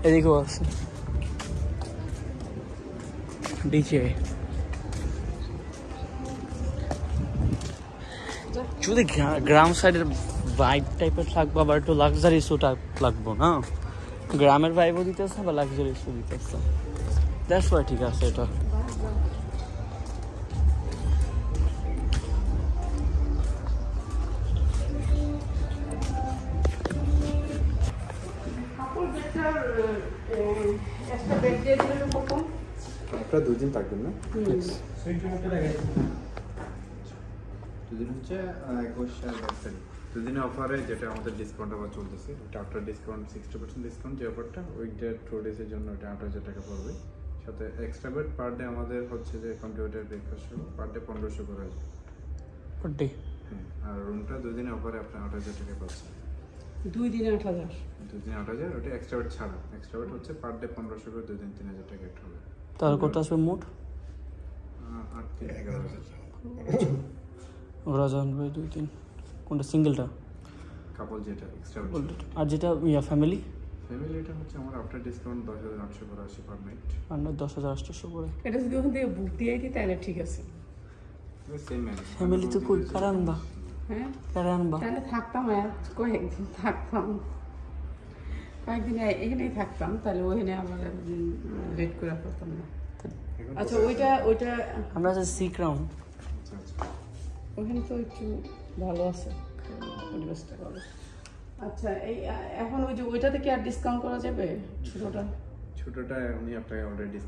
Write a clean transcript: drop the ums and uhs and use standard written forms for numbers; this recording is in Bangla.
এদিকেও আছে ডিজে। যদি গ্রাম সাইডের ভাইব টাইপের থাকবো, আবার একটু লাক্সারি শো টাইপ লাগবো না, গ্রামের ভাইবও দিতেছে আবার লাক্সারি শো দিতেছে, দ্যাটস ওয়াই ঠিক আছে এটা। আপনারা 2 দিন থাকবেন না? দুদিন হচ্ছে 21 আর 22 তারিখ। দুদিনের অফারে যেটা আমাদের ডিসকাউন্ট আবার চলতেছে, ওটা আফটার ডিসকাউন্ট 60% ডিসকাউন্ট যে অফারটা, উইকডে 2 ডেজের জন্য ওটা 8000 টাকা পড়বে। সাথে এক্সট্রা বেড পার ডে আমাদের হচ্ছে যে কম্পিউটার ব্রেকফাস্ট পার ডে 1500 করে আছে পার ডে। হ্যাঁ, আর রুমটা 2 দিনের অফারে আপনার 8000 টাকা পাচ্ছেন। 2 দিনে 8000? 2 দিনে 8000, ওটা এক্সট্রা বেড ছাড়া। এক্সট্রা বেড হচ্ছে পার ডে 1500 করে, 2 দিন 3000 টাকা একটা হবে। তাহলে কত আসবে মোট? 11,000। ওরা জানবে 2-3 কোনটা সিঙ্গেলটা? কাপল যেটা এক্সট্রা বেড, আর যেটা ফ্যামিলি ফ্যামিলিটা হচ্ছে আমার আফটার ডিসকাউন্ট 10,800 করে আসে পার নাইট। আর না 10,800 করে। এটা যদি ওখান থেকে বুক দিয়ে দিই তাহলে ঠিক আছে। সেম ম্যানেজ ফ্যামিলি তো কই কারা আনবা? হ্যাঁ কারা আনবা? তাহলে থাকতাম, কয়েকদিন থাকতাম, কয়েকদিন এখানেই থাকতাম, তাহলে ওখানে আবার লেট করে করতাম না। আচ্ছা ওইটা আমরা যে সি ক্রাউন, আচ্ছা আচ্ছা, ওখানে তো একটু ভালো আছে, পরিবেশটা ভালো। আচ্ছা এই এখন ওইটাতে কি আর ডিসকাউন্ট করা যাবে? ছোটটা ছোটটা উনি আপনাকে অলরেডি